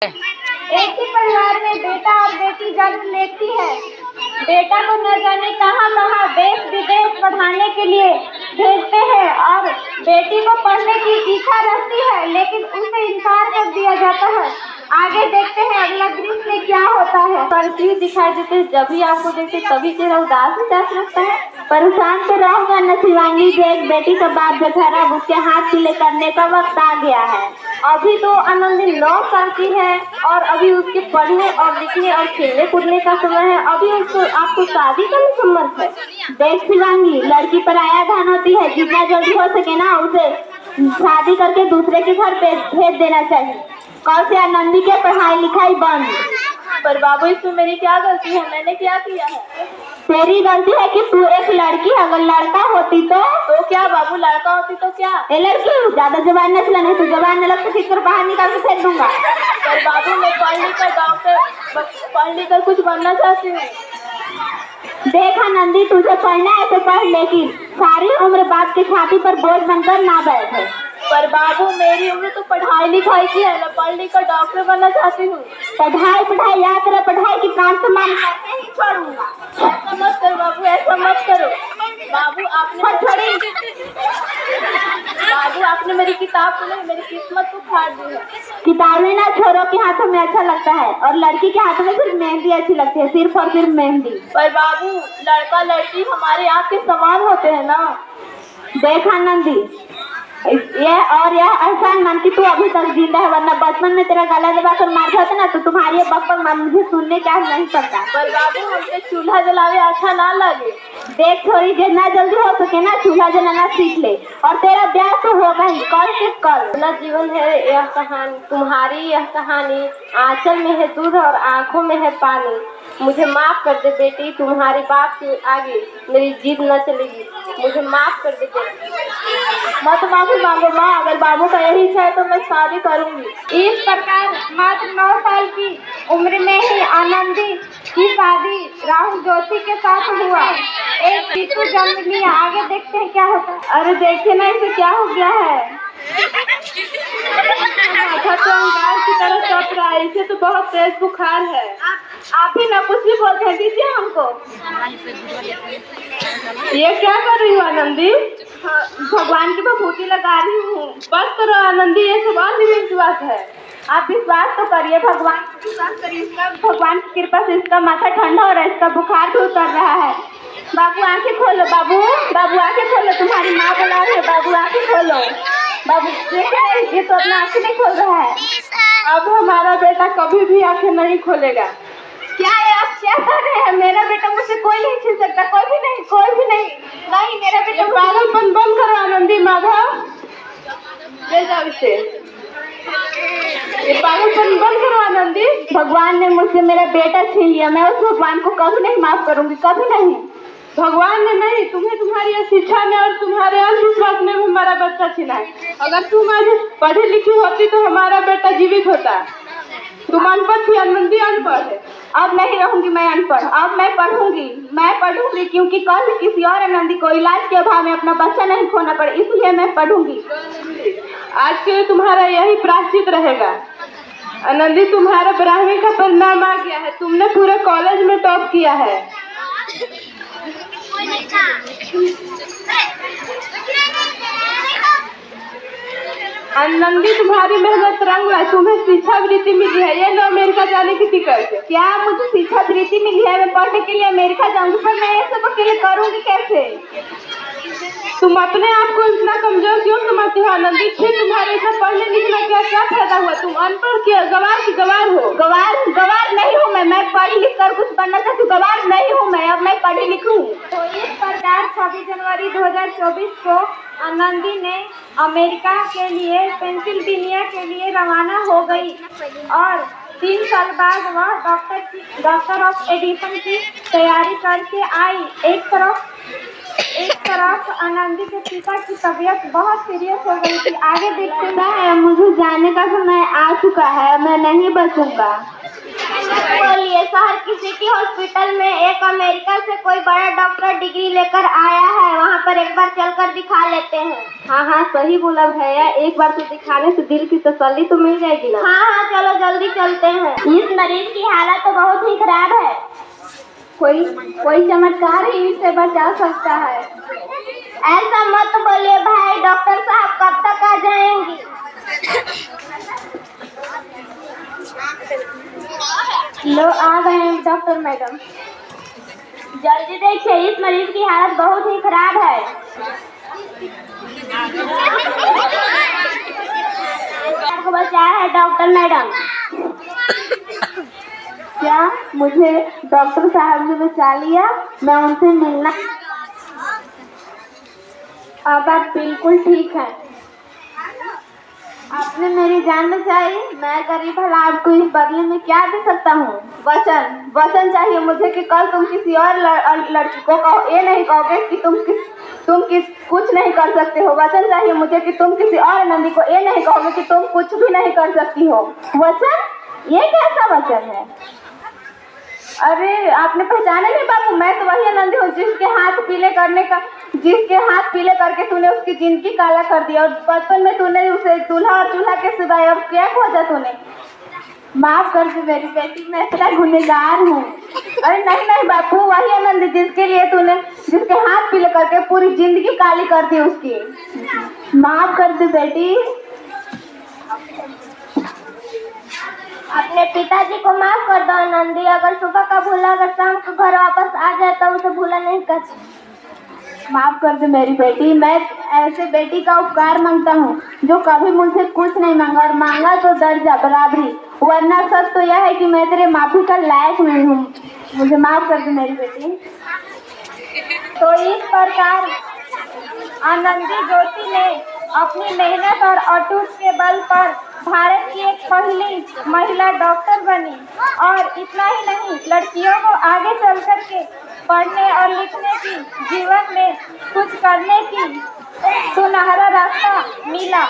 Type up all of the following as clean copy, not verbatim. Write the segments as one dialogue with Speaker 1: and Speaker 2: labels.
Speaker 1: एक ही परिवार में बेटा और बेटी जन्म लेती है। बेटा को न जाने कहाँ कहाँ देश विदेश पढ़ाने के लिए भेजते हैं और बेटी को पढ़ने की इच्छा रहती है, लेकिन उसे इनकार कर दिया जाता है। आगे देखते हैं अगला दृश्य में क्या होता है। परिस्थिति दिखाई देते हैं, जब भी आपको देखते तभी तेरा उदास उदास लगता है। परेशान तो रहूंगा न शिवांगी जो एक बेटी का बाप बेचारा, उसके हाथ पीले करने का वक्त आ गया है। अभी तो आनंदी 9 साल की है और अभी उसके पढ़ने और लिखने और खेलने कूदने का समय है। अभी उसको आपको शादी का भी सम्मत है। देख शिवांगी, लड़की पर आया धान होती है, जितना जल्दी हो सके ना उसे शादी करके दूसरे के घर पे भेज देना चाहिए। कल से आनंदी के पढ़ाई लिखाई बंद।
Speaker 2: पर बाबू इसमें मेरी क्या गलती है? मैंने क्या किया है?
Speaker 1: तेरी गलती है कि तू एक लड़की, अगर लड़का होती तो
Speaker 2: क्या बाबू? लड़का होती तो क्या?
Speaker 1: ए लड़की, ज्यादा जबान न चला, नहीं तो जबान न लगता फिर बाहर निकाल के फेंक दूंगा।
Speaker 2: पर बाबू मैं पढ़ लिख कर डॉक्टर, पढ़ लिख कर कुछ बनना चाहती हूँ।
Speaker 1: देख आनंदी, तुझे पढ़ना है तो पढ़, लेकिन सारी उम्र बाप की छाती पर बोझ बनकर ना बैठे।
Speaker 2: पर बाबू मेरी उम्र तो पढ़ाई लिखाई की है, मैं पढ़ लिख कर डॉक्टर बनना चाहती हूँ।
Speaker 1: पढ़ाई याद रहे, पढ़ाई की प्राण सम्मान करके ही छोड़ूंगा।
Speaker 2: ऐसा मत करो बाबू, ऐसा मत करो। बाबू आपने मेरी किताब को नहीं, मेरी किस्मत को फाड़ दी है।
Speaker 1: किताबें ना छोरों के हाथों में अच्छा लगता है और लड़की के हाथों में सिर्फ मेहंदी अच्छी लगती है, सिर्फ और सिर्फ मेहंदी।
Speaker 2: पर बाबू लड़का लड़की हमारे यहाँ के समान होते हैं ना।
Speaker 1: देख आनंदी, यह एहसान मान कि तू अभी तक जिंदा है, वरना बचपन में तेरा गला दबा कर मार जाता ना तो तुम्हारी बकबक मुझे सुनने का नहीं पड़ता।
Speaker 2: पर बाबू हमसे चूल्हा जलावे अच्छा ना लगे।
Speaker 1: देख थोड़ी जितना जल्दी हो सके ना चूल्हा जलाना सीख ले और तेरा ब्याह तो होगा ही, कल से कल।
Speaker 2: अपना जीवन है यह कहानी, तुम्हारी यह कहानी, आंचल में है दूध और आंखों में है पानी। मुझे माफ कर दे बेटी, तुम्हारे बाप के आगे मेरी जिद न चलेगी। मुझे माफ कर दे बेटी। मत माफी मांगो माँ, अगर बाबू का यही इच्छा है तो मैं शादी करूंगी।
Speaker 1: इस प्रकार मात्र 9 साल की उम्र में ही आनंदी की शादी राहुल जोशी के साथ हुआ। एक शिशु जन्म लिया। आगे देखते हैं क्या होता है। अरे देखिए ना इसे क्या हो गया है।
Speaker 2: माथा तो अंगार की तरह चढ़ रहा है, इसे तो बहुत तेज बुखार है।
Speaker 1: आप ही ना कुछ भी बोलते हैं, दीजिए हमको।
Speaker 2: ये क्या कर रही हो आनंदी?
Speaker 1: भगवान की विभूति लगा रही हूँ।
Speaker 2: बस करो आनंदी, ये सब अंधविश्वास है।
Speaker 1: आप विश्वास तो करिए, भगवान की विश्वास करिए। भगवान की कृपा से इसका माथा ठंडा हो रहा है, इसका बुखार भी उतर रहा है। बाबू आंखें खोलो, बाबू आंखें खोलो, तुम्हारी माँ बुला रही है। बाबू आंखें खोलो। बाबू देखे, ये तो अपना आंखें नहीं खोल रहा है।
Speaker 2: अब हमारा बेटा कभी भी आंखें नहीं खोलेगा।
Speaker 1: क्या है आप क्या कर रहे हैं? मेरा बेटा मुझसे कोई नहीं छीन सकता, कोई भी नहीं, कोई भी नहीं। नहीं मेरा बेटा।
Speaker 2: पागलपन बंद करो आनंदी। माधव ले जाओ इसे। ये पागलपन बंद करो आनंदी।
Speaker 1: भगवान ने मुझसे मेरा बेटा छीन लिया, मैं उस भगवान को कभी नहीं माफ करूंगी, कभी नहीं।
Speaker 2: भगवान ने नहीं, तुम्हें तुम्हारी शिक्षा में और तुम्हारे अंधविश्वास में हमारा बच्चा छीना है। अगर तुम आज पढ़ी लिखी होती तो हमारा बेटा जीवित होता। तुम अनपढ़ थी, आनंदी अनपढ़ है।
Speaker 1: अब नहीं रहूंगी मैं अनपढ़, अब मैं पढ़ूंगी क्योंकि कल किसी और आनंदी को इलाज के अभाव में अपना बच्चा नहीं खोना पड़े, इसलिए मैं पढ़ूंगी।
Speaker 2: आज के तुम्हारा यही प्रायश्चित रहेगा। आनंदी तुम्हारा 12वीं का परिणाम आ गया है, तुमने पूरे कॉलेज में टॉप किया है। आनंदी तुम्हारी मेहनत रंग है, तुम्हें शिक्षा वृत्ति मिली है। ये लो अमेरिका जाने की टिकट।
Speaker 1: क्या मुझे शिक्षा वृत्ति मिली है? मैं पढ़ने के लिए अमेरिका जाऊंगी, पर मैं ये सब अकेले करूंगी कैसे?
Speaker 2: तुम अपने आप को इतना कमजोर क्यों समझती हो आनंदी? फिर तुम्हारे इतना पढ़ने लिखना क्या फायदा हुआ? तुम अनपढ़ की गवार हो।
Speaker 1: गवार नहीं हूँ मैं पढ़ लिख कर कुछ बनना चाहती हूँ। गवार नहीं हूँ मैं, अब मैं पढ़ी लिखी हूँ। तो इस प्रकार 26 जनवरी 2024 को आनंदी ने अमेरिका के लिए, पेंसिल्वेनिया के लिए रवाना हो गई और 3 साल बाद वह डॉक्टर ऑफ एडिशन की तैयारी करके आई। एक तरफ आनंदी के पिता की तबीयत बहुत सीरियस हो गई थी। आगे देखते हैं, मुझे जाने का समय आ चुका है, मैं नहीं बचूंगा। बोलिए। शहर की सिटी हॉस्पिटल में एक अमेरिका से कोई बड़ा डॉक्टर डिग्री लेकर आया है, वहाँ पर एक बार चलकर दिखा लेते हैं।
Speaker 2: हाँ हाँ सही बोला भैया, एक बार तो दिखाने से दिल की तसल्ली तो मिल जाएगी ना।
Speaker 1: हाँ हाँ चलो जल्दी चलते हैं। इस मरीज की हालत तो बहुत ही खराब है। कोई चमत्कार ही इसे बचा सकता है। ऐसा मत बोलिए भाई, डॉक्टर साहब कब तक आ जाएंगी? लो आ गए हैं डॉक्टर मैडम। जल्दी देखिए, इस मरीज की हालत बहुत ही खराब है। आपको बचाया है डॉक्टर मैडम। क्या मुझे डॉक्टर साहब ने बचा लिया? मैं उनसे मिलना। अब आप बिल्कुल ठीक हैं। आपने मेरी जान बचाई। मैं गरीब भला आपको इस बदले में क्या दे सकता हूँ? वचन चाहिए मुझे कि कल तुम किसी और लड़की को कहो, ये नहीं कहोगे कि तुम कुछ नहीं कर सकते हो। वचन चाहिए मुझे कि तुम किसी और नंदी को ये नहीं कहोगे कि तुम कुछ भी नहीं कर सकती हो। वचन? ये कैसा वचन है? अरे आपने पहचाना नहीं बाबू, मैं तो वही नंदी हूँ जिसके हाथ पीले करके तूने उसकी जिंदगी काला कर दिया, और बचपन में तूने उसे दूल्हा और चूल्हा के सिवाय और क्या खोजा तूने? माफ कर दे मेरी बेटी, मैं तेरा गुनहगार हूँ। अरे नहीं बापू, वही आनंद जिसके हाथ पीले करके पूरी जिंदगी काली कर दी उसकी। माफ कर दे बेटी। अपने पिताजी को माफ कर दो नंदी। अगर सुबह का भूला अगर शाम को घर वापस आ जाए तो उसे भूला नहीं कर। माफ कर दे मेरी बेटी, मैं ऐसे बेटी का उपकार मांगता हूँ जो कभी मुझसे कुछ नहीं मांगा, और मांगा तो दर्जा बराबरी, वरना सच तो यह है कि मैं तेरे माफी का लायक नहीं हूँ। मुझे माफ कर दे मेरी बेटी। तो इस प्रकार आनंदी जोशी ने अपनी मेहनत और अटूट के बल पर भारत की एक पहली महिला डॉक्टर बनी, और इतना ही नहीं, लड़कियों को आगे चल कर के पढ़ने और लिखने की, जीवन में कुछ करने की सुनहरा रास्ता मिला।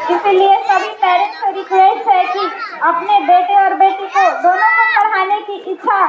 Speaker 1: इसीलिए सभी पेरेंट्स से रिक्वेस्ट है कि अपने बेटे और बेटी को दोनों को पढ़ाने की इच्छा